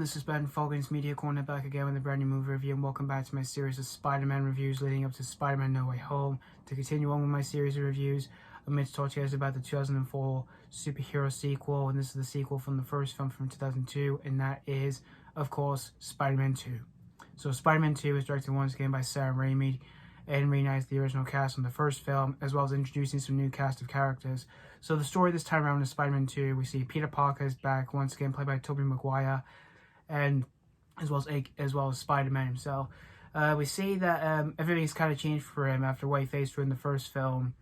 this is Ben Falcon's Media Corner back again with a brand new movie review, and welcome back to my series of Spider-Man reviews leading up to Spider-Man No Way Home. To continue on with my series of reviews, I'm going to talk to you guys about the 2004 superhero sequel, and this is the sequel from the first film from 2002, and that is, of course, Spider-Man 2. So Spider-Man 2 is directed once again by Sam Raimi and reunites the original cast from the first film, as well as introducing some new cast of characters. So the story this time around is Spider-Man 2. We see Peter Parker is back once again, played by Toby Maguire, and as well as Spider-Man himself. We see that everything's kind of changed for him after what he faced through in the first film.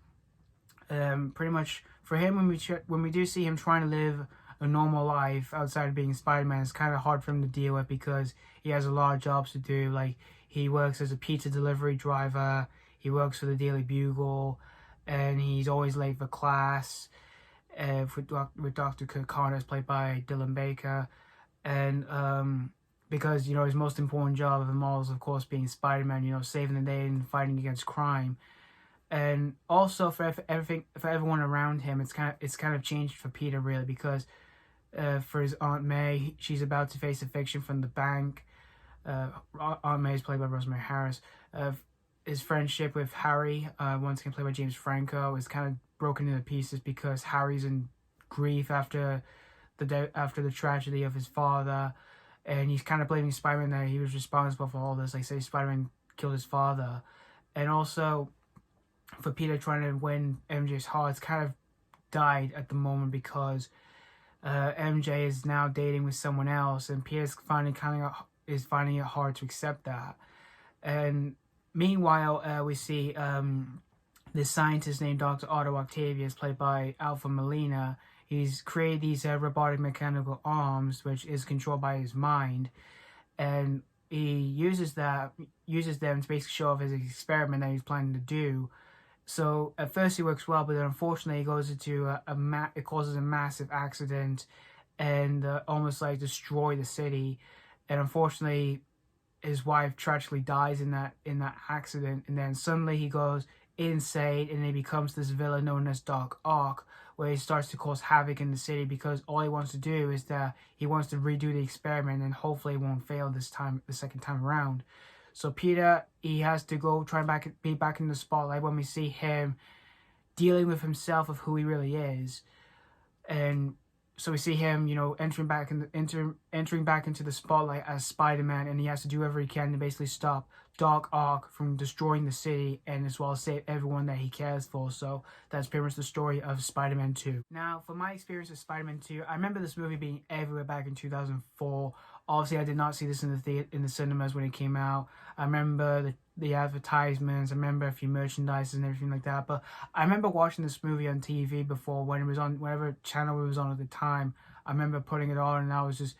Pretty much for him, when we do see him trying to live a normal life outside of being Spider-Man, it's kind of hard for him to deal with because he has a lot of jobs to do. Like, he works as a pizza delivery driver, he works for the Daily Bugle, and he's always late for class. With Dr. Kirk Connors, played by Dylan Baker, and because his most important job of them all is, of course, being Spider-Man, saving the day and fighting against crime. And also for everyone around him, it's kind of changed for Peter, really, because for his Aunt May, she's about to face eviction from the bank. Aunt May is played by Rosemary Harris. His friendship with Harry, once again played by James Franco, is kind of broken into pieces because Harry's in grief after the tragedy of his father, and he's kind of blaming Spider-Man that he was responsible for all this. Like, say Spider-Man killed his father. And also for Peter trying to win MJ's heart, it's kind of died at the moment because MJ is now dating with someone else, and Peter's finding it hard to accept that. And meanwhile, we see this scientist named Dr. Otto Octavius, played by Alfred Molina. He's created these robotic mechanical arms, which is controlled by his mind, and he uses them to basically show off his experiment that he's planning to do. So at first it works well, but then unfortunately it goes into it causes a massive accident and almost like destroy the city. And unfortunately, his wife tragically dies in that accident, and then suddenly he goes insane and he becomes this villain known as Doc Ock, where he starts to cause havoc in the city because all he wants to do is that he wants to redo the experiment and hopefully it won't fail the second time around. So Peter, he has to go try and be back in the spotlight when we see him dealing with himself of who he really is. And so we see him, entering back into the spotlight as Spider-Man, and he has to do whatever he can to basically stop Doc Ock from destroying the city, and as well as save everyone that he cares for. So that's pretty much the story of Spider-Man 2. Now, for my experience with Spider-Man 2, I remember this movie being everywhere back in 2004. Obviously, I did not see this in the cinemas when it came out. I remember the advertisements. I remember a few merchandise and everything like that. But I remember watching this movie on TV before when it was on whatever channel it was on at the time. I remember putting it on and I was just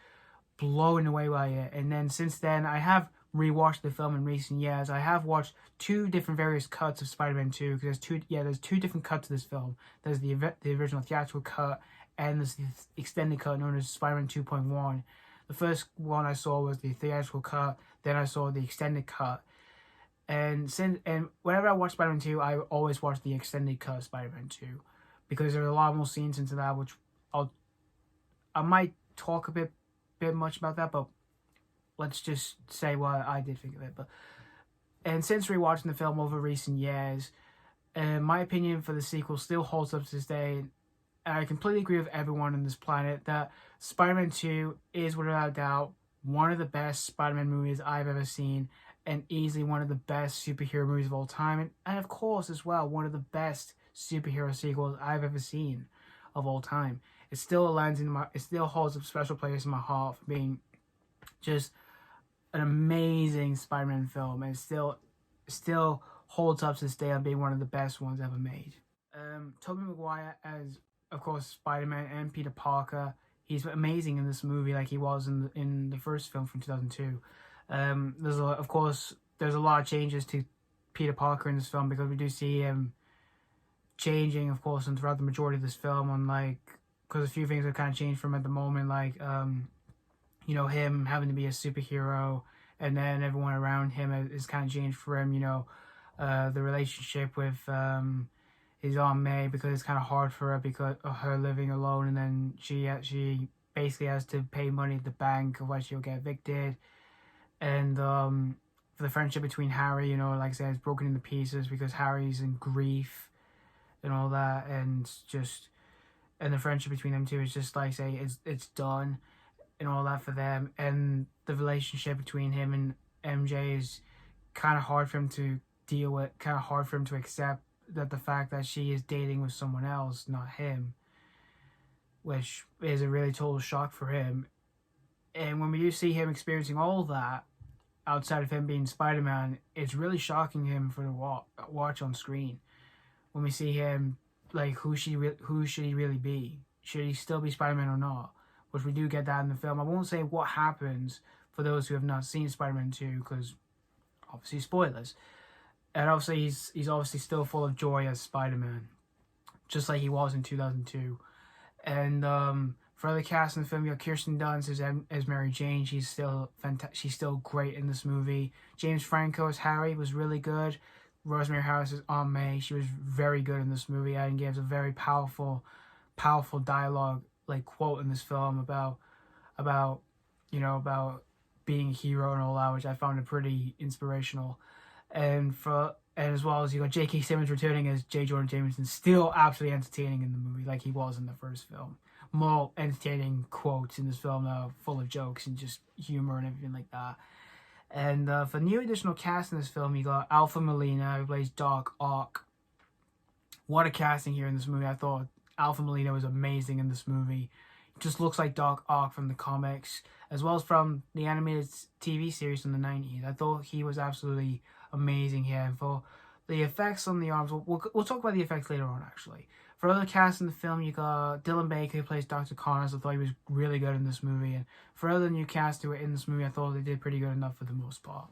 blown away by it. And then since then, I have rewatched the film in recent years. I have watched two different various cuts of Spider-Man 2 because there's two different cuts of this film. There's the original theatrical cut and there's the extended cut known as Spider-Man 2.1. The first one I saw was the theatrical cut, then I saw the extended cut. And whenever I watch Spider-Man 2, I always watch the extended cut of Spider-Man 2 because there are a lot more scenes into that, which I might talk a bit much about that, but let's just say what I did think of it. And since rewatching the film over recent years, my opinion for the sequel still holds up to this day. And I completely agree with everyone on this planet that Spider-Man 2 is, without a doubt, one of the best Spider-Man movies I've ever seen, and easily one of the best superhero movies of all time, and of course, as well, one of the best superhero sequels I've ever seen of all time. It still holds a special place in my heart for being just an amazing Spider-Man film, and it still holds up to this day on being one of the best ones ever made. Toby Maguire as, of course, Spider-Man, and Peter Parker. He's amazing in this movie, like he was in the first film from 2002. There's a lot of changes to Peter Parker in this film because we do see him changing, of course, and throughout the majority of this film. Because a few things have kind of changed from at the moment, like him having to be a superhero, and then everyone around him is kind of changed for him. The relationship with his Aunt May, because it's kind of hard for her because of her living alone, and then she basically has to pay money at the bank, otherwise she'll get evicted. And for the friendship between Harry, you know, like I said, it's broken into pieces because Harry's in grief and all that, and the friendship between them two is just like say it's done and all that for them. And the relationship between him and MJ is kind of hard for him to deal with, kind of hard for him to accept that the fact that she is dating with someone else, not him, which is a really total shock for him. And when we do see him experiencing all that outside of him being Spider-Man, it's really shocking him for the watch on screen. When we see him, like, who should he really be? Should he still be Spider-Man or not? Which we do get that in the film. I won't say what happens for those who have not seen Spider-Man 2, because obviously spoilers. And obviously he's obviously still full of joy as Spider-Man, just like he was in 2002. And for other cast in the film, you have Kirsten Dunst as Mary Jane. She's still she's still great in this movie. James Franco as Harry was really good. Rosemary as Aunt May. She was very good in this movie and gives a very powerful dialogue, like, quote in this film about being a hero and all that, which I found it pretty inspirational. And as well as you got J.K. Simmons returning as J. Jonah Jameson, still absolutely entertaining in the movie, like he was in the first film. More entertaining quotes in this film that are full of jokes and just humor and everything like that. And for new additional cast in this film, you got Alfred Molina, who plays Doc Ock. What a casting here in this movie. I thought Alfred Molina was amazing in this movie. He just looks like Doc Ock from the comics, as well as from the animated TV series in the 90s. I thought he was absolutely amazing here. And for the effects on the arms, we'll talk about the effects later on, actually. For other cast in the film, you got Dylan Baker, who plays Dr. Connors. I thought he was really good in this movie. And for other new cast who were in this movie, I thought they did pretty good enough for the most part.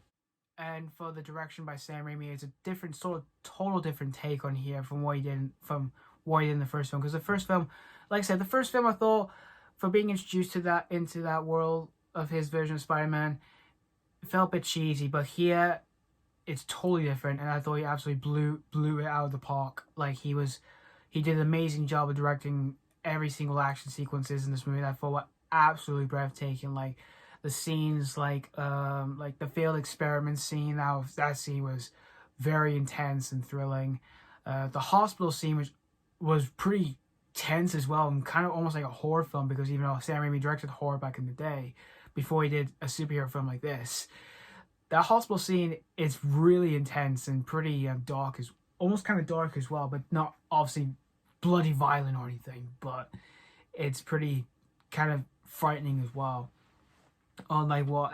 And for the direction by Sam Raimi, it's a different, sort of total different take on here from what he did in the first film. Because the first film, like I said, the first film I thought, for being introduced to into that world of his version of Spider-Man, it felt a bit cheesy. But here, it's totally different, and I thought he absolutely blew it out of the park. Like, he did an amazing job of directing every single action sequences in this movie that I thought were absolutely breathtaking. Like the scenes, like the failed experiment scene. That scene was very intense and thrilling. The hospital scene, which was pretty tense as well, and kind of almost like a horror film, because even though Sam Raimi directed horror back in the day, before he did a superhero film like this, that hospital scene is really intense and pretty dark, almost kind of dark as well, but not obviously bloody violent or anything, but it's pretty kind of frightening as well. On like what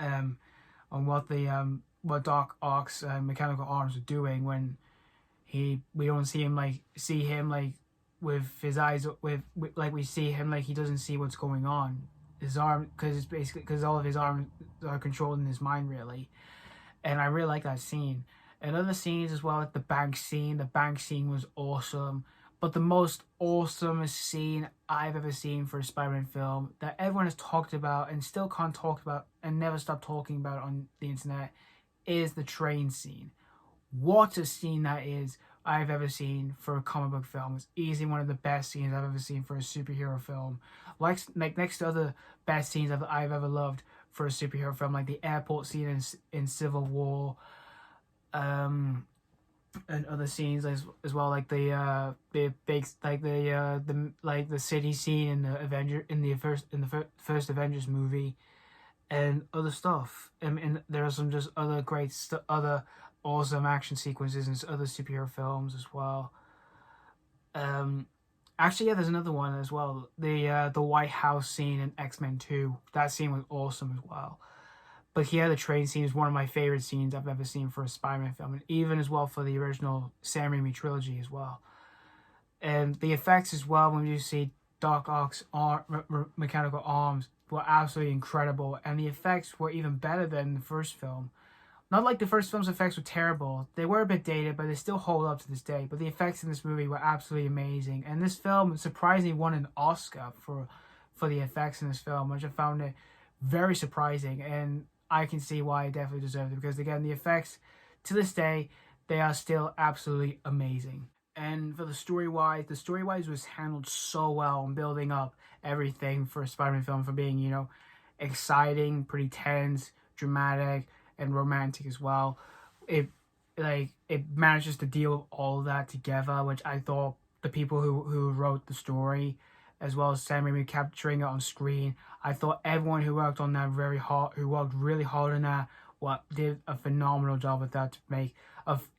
Doc Ock's mechanical arms are doing when we don't see him with his eyes with like we see him like he doesn't see what's going on. His arm, because all of his arms are controlled in his mind, really. And I really like that scene. And other scenes as well, like the bank scene. The bank scene was awesome. But the most awesomest scene I've ever seen for a Spider-Man film that everyone has talked about and still can't talk about and never stop talking about on the internet is the train scene. What a scene that is I've ever seen for a comic book film. It's easily one of the best scenes I've ever seen for a superhero film. Like next to other best scenes I've ever loved for a superhero film, like the airport scene in Civil War, and other scenes as well, like the big the city scene in the first Avengers movie, and other stuff. And there are some just other other awesome action sequences in other superhero films as well. Actually, yeah, there's another one as well. The White House scene in X-Men 2. That scene was awesome as well. But here, the train scene is one of my favorite scenes I've ever seen for a Spider-Man film, and even as well for the original Sam Raimi trilogy as well. And the effects as well, when you see Doc Ock's mechanical arms, were absolutely incredible, and the effects were even better than the first film. Not like the first film's effects were terrible. They were a bit dated, but they still hold up to this day. But the effects in this movie were absolutely amazing. And this film surprisingly won an Oscar for the effects in this film, which I found it very surprising. And I can see why it definitely deserved it. Because, again, the effects, to this day, they are still absolutely amazing. And for the story-wise was handled so well in building up everything for a Spider-Man film, for being, you know, exciting, pretty tense, dramatic, and romantic as well. It manages to deal with all of that together, which I thought the people who wrote the story, as well as Sam Raimi capturing it on screen, I thought everyone who worked on that who worked really hard on that, did a phenomenal job with that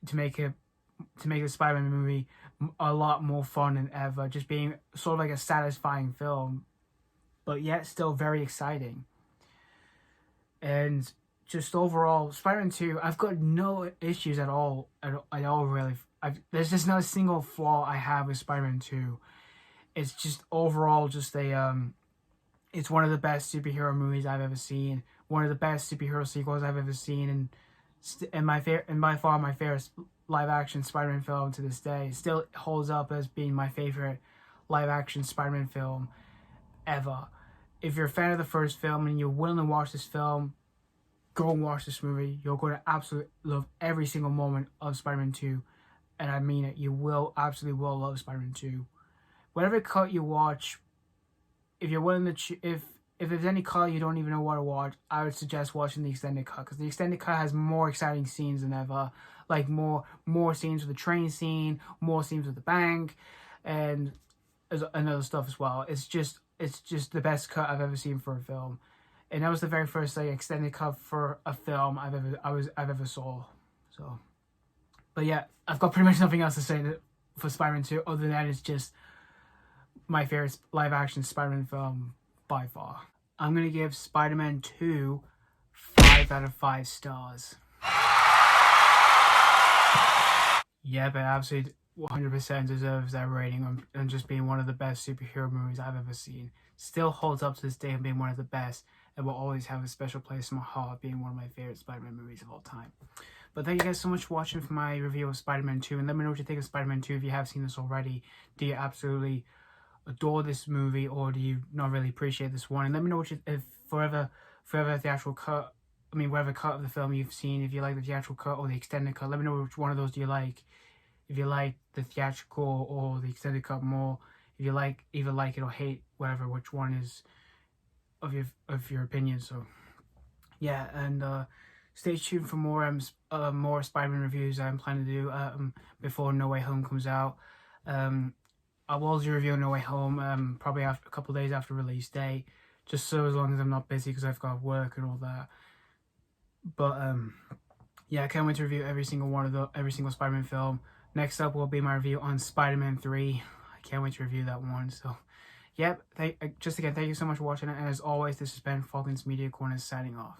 to make the Spider-Man movie a lot more fun than ever, just being sort of like a satisfying film, but yet still very exciting. And just overall, Spider-Man 2, I've got no issues at all really. There's just not a single flaw I have with Spider-Man 2. It's just overall just it's one of the best superhero movies I've ever seen, one of the best superhero sequels I've ever seen, and by far my favorite live-action Spider-Man film to this day. It still holds up as being my favorite live-action Spider-Man film ever. If you're a fan of the first film and you're willing to watch this film, go and watch this movie. You're going to absolutely love every single moment of Spider-Man 2. And I mean it. You will absolutely love Spider-Man 2. Whatever cut you watch, if you're willing to, if there's any cut you don't even know what to watch, I would suggest watching the extended cut, because the extended cut has more exciting scenes than ever. Like more scenes with the train scene, more scenes with the bank, and other stuff as well. It's just the best cut I've ever seen for a film, and that was the very first extended cut for a film I've ever saw. So, but yeah, I've got pretty much nothing else to say for Spider-Man 2 other than it's just my favorite live action Spider-Man film by far. I'm gonna give Spider-Man 2 5 out of 5 stars. Yeah, but absolutely 100% deserves that rating and just being one of the best superhero movies I've ever seen. Still holds up to this day and being one of the best, and will always have a special place in my heart, being one of my favorite Spider-Man movies of all time. But thank you guys so much for watching for my review of Spider-Man 2, and let me know what you think of Spider-Man 2 if you have seen this already. Do you absolutely adore this movie, or do you not really appreciate this one? And let me know what you, if forever theatrical cut, whatever cut of the film you've seen, if you like the theatrical cut or the extended cut, let me know which one of those do you like. If you like the theatrical or the extended cut more, if you either like it or hate, whatever, which one is of your opinion. So yeah, and stay tuned for more Spider-Man reviews I'm planning to do before No Way Home comes out. I will do a review on No Way Home probably a couple days after release date, just so as long as I'm not busy, because I've got work and all that. But yeah, I can't wait to review every single Spider-Man film. Next up will be my review on Spider-Man 3. I can't wait to review that one. So yep, just again, thank you so much for watching it, and as always, this has been Falcon's Media Corner signing off.